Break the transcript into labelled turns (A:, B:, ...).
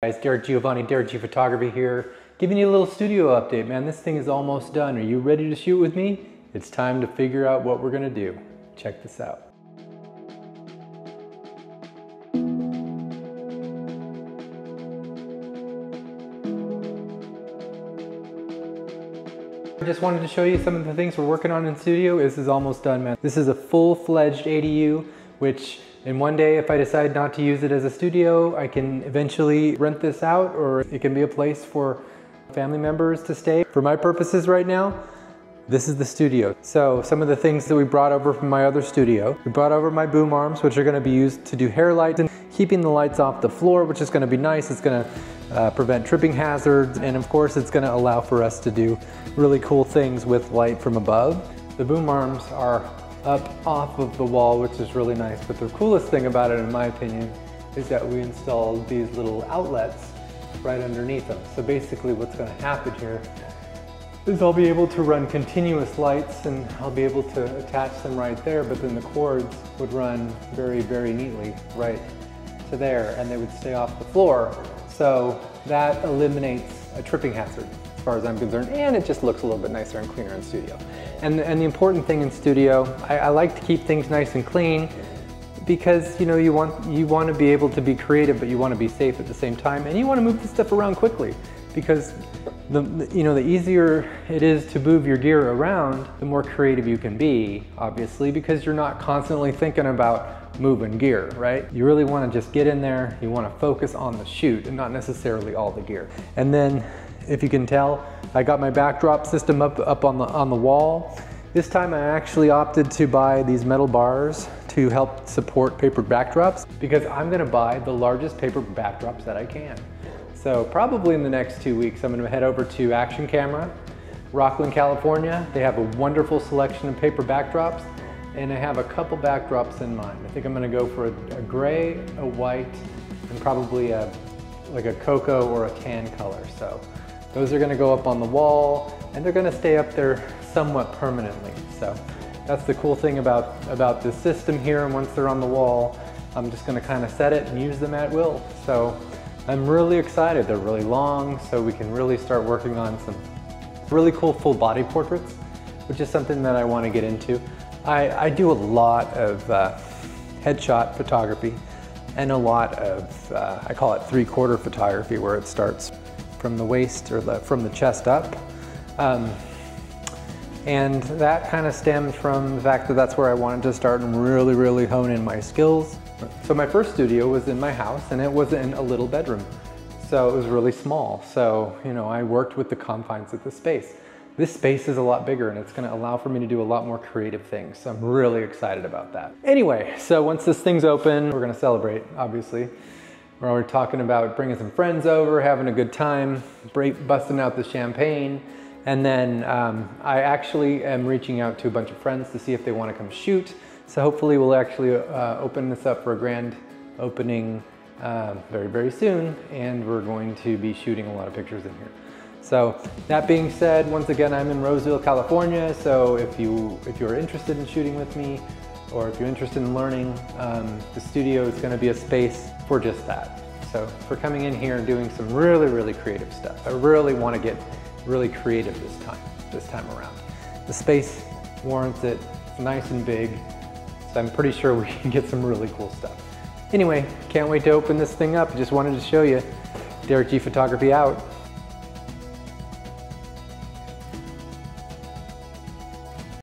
A: Guys, Derek G Photography here, giving you a little studio update, man. This thing is almost done. Are you ready to shoot with me? It's time to figure out what we're gonna do. Check this out. I just wanted to show you some of the things we're working on in studio. This is almost done, man. This is a full-fledged ADU, which in one day, if I decide not to use it as a studio, I can eventually rent this out, or it can be a place for family members to stay. For my purposes right now, this is the studio. So some of the things that we brought over from my other studio. We brought over my boom arms, which are gonna be used to do hair lights and keeping the lights off the floor, which is gonna be nice. It's gonna prevent tripping hazards. And of course, it's gonna allow for us to do really cool things with light from above. The boom arms are up off of the wall, which is really nice. But the coolest thing about it, in my opinion, is that we installed these little outlets right underneath them. So basically what's gonna happen here is I'll be able to run continuous lights and I'll be able to attach them right there, but then the cords would run very, very neatly right to there and they would stay off the floor. So that eliminates a tripping hazard as far as I'm concerned, and it just looks a little bit nicer and cleaner in studio. And the important thing in studio, I like to keep things nice and clean because you want to be able to be creative, but you want to be safe at the same time, and you want to move this stuff around quickly because the easier it is to move your gear around, the more creative you can be, obviously, because you're not constantly thinking about moving gear, right? You really want to just get in there, you want to focus on the shoot and not necessarily all the gear. And then, if you can tell, I got my backdrop system up on the wall. This time I actually opted to buy these metal bars to help support paper backdrops because I'm gonna buy the largest paper backdrops that I can. So probably in the next 2 weeks, I'm gonna head over to Action Camera, Rocklin, California. They have a wonderful selection of paper backdrops, and I have a couple backdrops in mind. I think I'm gonna go for a gray, a white, and probably like a cocoa or a tan color. So those are gonna go up on the wall, and they're gonna stay up there somewhat permanently. So that's the cool thing about this system here, and once they're on the wall, I'm just gonna kind of set it and use them at will. So I'm really excited. They're really long, so we can really start working on some really cool full body portraits, which is something that I want to get into. I do a lot of headshot photography and a lot of, I call it 3/4 photography, where it starts from the waist or from the chest up. And that kind of stemmed from the fact that that's where I wanted to start and really, really hone in my skills. So my first studio was in my house, and it was in a little bedroom. So it was really small. So, I worked with the confines of the space. This space is a lot bigger, and it's gonna allow for me to do a lot more creative things. So I'm really excited about that. Anyway, so once this thing's open, we're gonna celebrate, obviously. We're already talking about bringing some friends over, having a good time, busting out the champagne. And then I actually am reaching out to a bunch of friends to see if they want to come shoot. So hopefully we'll actually open this up for a grand opening very, very soon. And we're going to be shooting a lot of pictures in here. So that being said, once again, I'm in Roseville, California. So if you're interested in shooting with me, or if you're interested in learning, the studio is going to be a space for just that. So for coming in here and doing some really, really creative stuff. I really want to get really creative this time around. The space warrants it. It's nice and big, so I'm pretty sure we can get some really cool stuff. Anyway, can't wait to open this thing up. Just wanted to show you. Derek G Photography out.